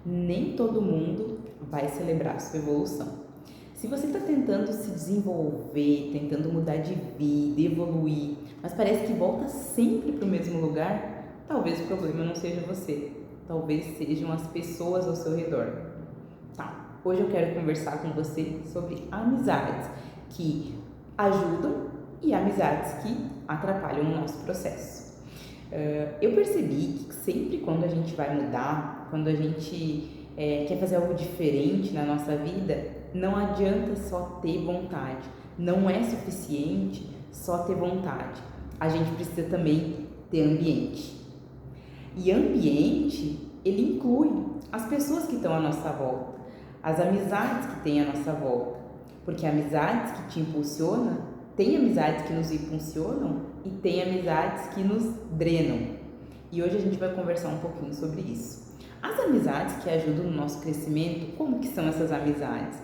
nem todo mundo vai celebrar a sua evolução. Se você está tentando se desenvolver, tentando mudar de vida, evoluir, mas parece que volta sempre para o mesmo lugar, talvez o problema não seja você, talvez sejam as pessoas ao seu redor. Tá, hoje eu quero conversar com você sobre amizades que ajudam e amizades que atrapalham o nosso processo. Eu percebi que sempre quando a gente vai mudar, quando a gente quer fazer algo diferente na nossa vida, não adianta só ter vontade, não é suficiente só ter vontade, a gente precisa também ter ambiente. E ambiente, ele inclui as pessoas que estão à nossa volta, as amizades que tem à nossa volta, porque amizades que te impulsionam, tem amizades que nos impulsionam e tem amizades que nos drenam. E hoje a gente vai conversar um pouquinho sobre isso. As amizades que ajudam no nosso crescimento, como que são essas amizades?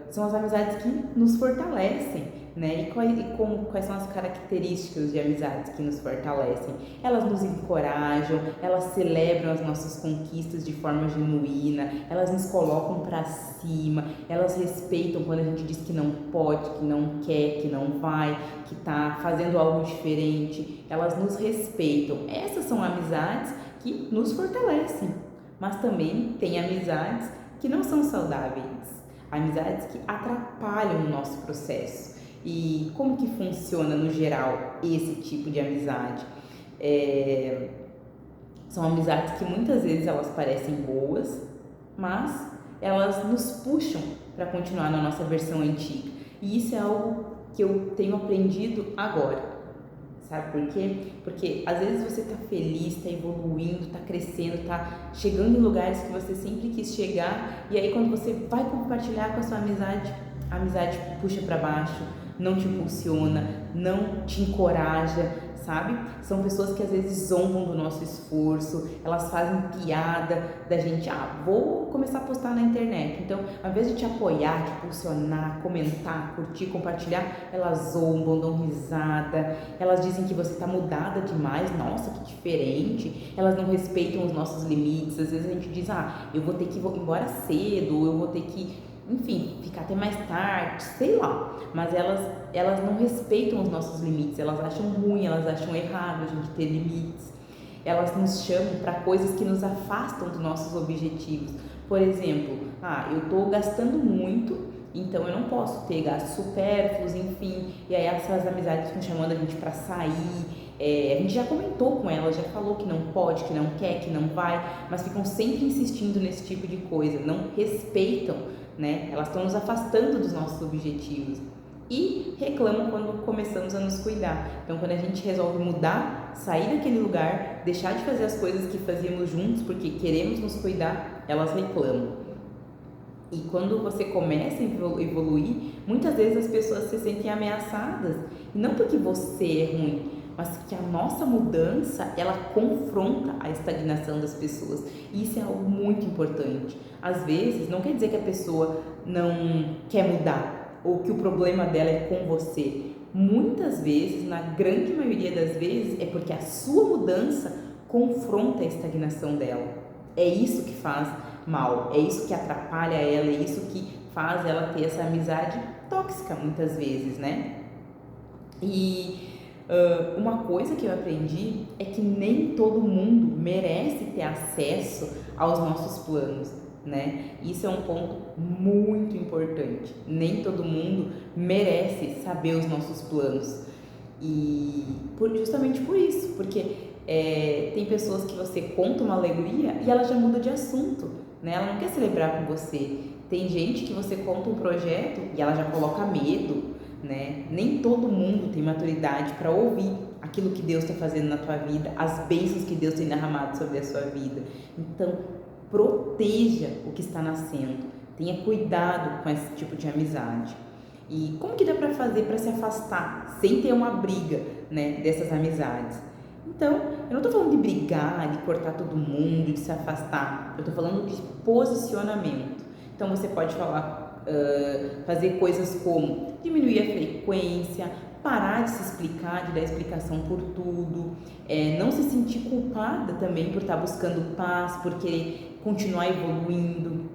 São as amizades que nos fortalecem, né? E quais são as características de amizades que nos fortalecem? Elas nos encorajam, elas celebram as nossas conquistas de forma genuína, elas nos colocam para cima, elas respeitam quando a gente diz que não pode, que não quer, que não vai, que está fazendo algo diferente, elas nos respeitam. Essas são amizades que nos fortalecem, mas também tem amizades que não são saudáveis, amizades que atrapalham o nosso processo. E como que funciona no geral esse tipo de amizade? São amizades que muitas vezes elas parecem boas, mas elas nos puxam para continuar na nossa versão antiga. E isso é algo que eu tenho aprendido agora. Sabe por quê? Porque às vezes você está feliz, está evoluindo, está crescendo, está chegando em lugares que você sempre quis chegar, e aí quando você vai compartilhar com a sua amizade, a amizade puxa para baixo, não te impulsiona, não te encoraja, sabe? São pessoas que às vezes zombam do nosso esforço, elas fazem piada da gente, vou começar a postar na internet. Então, ao invés de te apoiar, te impulsionar, comentar, curtir, compartilhar, elas zombam, dão risada, elas dizem que você tá mudada demais, nossa, que diferente, elas não respeitam os nossos limites. Às vezes a gente diz, eu vou ter que ir embora cedo, eu vou ter que, enfim, ficar até mais tarde, sei lá, mas elas não respeitam os nossos limites, elas acham ruim, elas acham errado a gente ter limites, elas nos chamam para coisas que nos afastam dos nossos objetivos. Por exemplo, eu estou gastando muito, então eu não posso ter gastos supérfluos, enfim, e aí essas amizades ficam chamando a gente para sair. A gente já comentou com elas, já falou que não pode, que não quer, que não vai, mas ficam sempre insistindo nesse tipo de coisa, não respeitam, né? Elas estão nos afastando dos nossos objetivos e reclamam quando começamos a nos cuidar. Então, quando a gente resolve mudar, sair daquele lugar, deixar de fazer as coisas que fazíamos juntos porque queremos nos cuidar, elas reclamam. E quando você começa a evoluir, muitas vezes as pessoas se sentem ameaçadas, e não porque você é ruim, mas que a nossa mudança, ela confronta a estagnação das pessoas. E isso é algo muito importante. Às vezes, não quer dizer que a pessoa não quer mudar, ou que o problema dela é com você. Muitas vezes, na grande maioria das vezes, é porque a sua mudança confronta a estagnação dela. É isso que faz mal, é isso que atrapalha ela, é isso que faz ela ter essa amizade tóxica muitas vezes, né? E uma coisa que eu aprendi é que nem todo mundo merece ter acesso aos nossos planos, né? Isso é um ponto muito importante. Nem todo mundo merece saber os nossos planos. E justamente por isso, porque tem pessoas que você conta uma alegria e ela já muda de assunto, né? Ela não quer celebrar com você. Tem gente que você conta um projeto e ela já coloca medo, né? Nem todo mundo tem maturidade para ouvir aquilo que Deus está fazendo na tua vida, as bênçãos que Deus tem derramado sobre a sua vida. Então, proteja o que está nascendo, tenha cuidado com esse tipo de amizade. E como que dá para fazer para se afastar sem ter uma briga, né, dessas amizades? Então, eu não estou falando de brigar, de cortar todo mundo, de se afastar. Eu estou falando de posicionamento. Então, você pode fazer coisas como diminuir a frequência, parar de se explicar, de dar explicação por tudo, não se sentir culpada também por estar buscando paz, por querer continuar evoluindo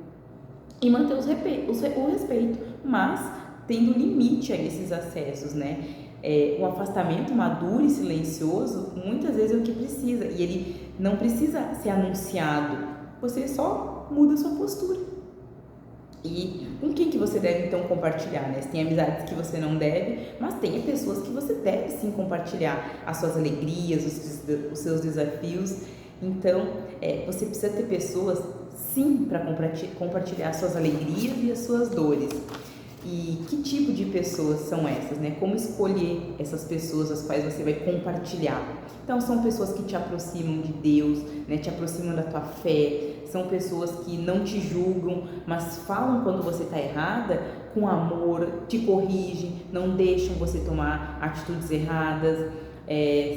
e manter o respeito, mas tendo limite a esses acessos, né? O afastamento maduro e silencioso muitas vezes é o que precisa, e ele não precisa ser anunciado, você só muda a sua postura. E com quem que você deve então compartilhar, né? Você tem amizades que você não deve, mas tem pessoas que você deve sim compartilhar as suas alegrias, os seus desafios. Então, você precisa ter pessoas sim para compartilhar as suas alegrias e as suas dores. E que tipo de pessoas são essas, né? Como escolher essas pessoas as quais você vai compartilhar? Então, são pessoas que te aproximam de Deus, né? Te aproximam da tua fé, são pessoas que não te julgam, mas falam quando você está errada com amor, te corrigem, não deixam você tomar atitudes erradas.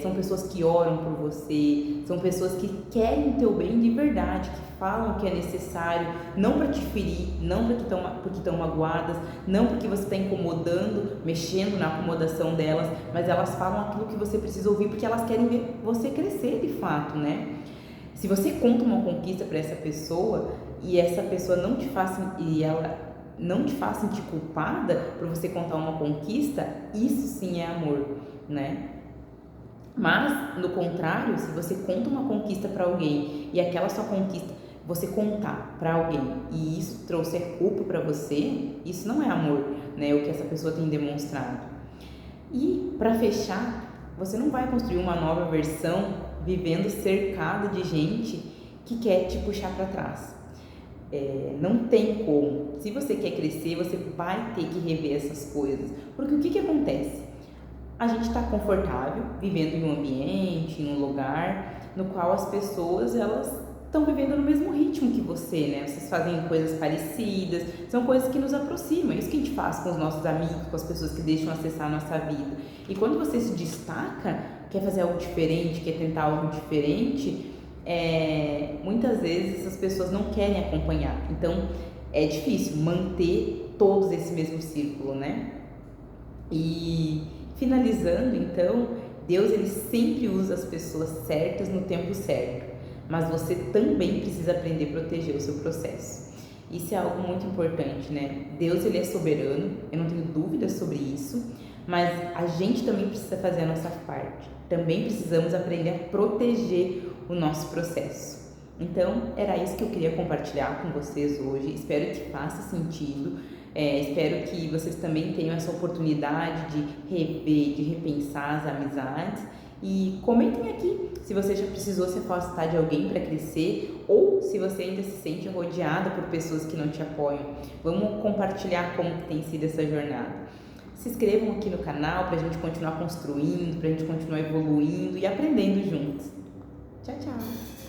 São pessoas que oram por você, são pessoas que querem o teu bem de verdade, que falam que é necessário, não para te ferir, não porque estão magoadas, não porque você está incomodando, mexendo na acomodação delas, mas elas falam aquilo que você precisa ouvir porque elas querem ver você crescer de fato, né? Se você conta uma conquista para essa pessoa e essa pessoa não te faz sentir culpada por você contar uma conquista, isso sim é amor, né? Mas, no contrário, se você conta uma conquista para alguém e aquela sua conquista você contar para alguém e isso trouxer culpa para você, isso não é amor, né? O que essa pessoa tem demonstrado. E, para fechar, você não vai construir uma nova versão vivendo cercado de gente que quer te puxar para trás. Não tem como. Se você quer crescer, você vai ter que rever essas coisas. Porque o que acontece? A gente está confortável vivendo em um ambiente, em um lugar no qual as pessoas elas estão vivendo no mesmo ritmo que você, né? Vocês fazem coisas parecidas, são coisas que nos aproximam. É isso que a gente faz com os nossos amigos, com as pessoas que deixam acessar a nossa vida. E quando você se destaca, quer fazer algo diferente, quer tentar algo diferente, muitas vezes essas pessoas não querem acompanhar. Então é difícil manter todos esse mesmo círculo, né? E finalizando, então, Deus ele sempre usa as pessoas certas no tempo certo, mas você também precisa aprender a proteger o seu processo. Isso é algo muito importante, né? Deus ele é soberano, eu não tenho dúvidas sobre isso, mas a gente também precisa fazer a nossa parte. Também precisamos aprender a proteger o nosso processo. Então, era isso que eu queria compartilhar com vocês hoje. Espero que faça sentido. Espero que vocês também tenham essa oportunidade de rever, de repensar as amizades. E comentem aqui se você já precisou se afastar de alguém para crescer ou se você ainda se sente rodeada por pessoas que não te apoiam. Vamos compartilhar como que tem sido essa jornada. Se inscrevam aqui no canal para a gente continuar construindo, para a gente continuar evoluindo e aprendendo juntos. Tchau, tchau!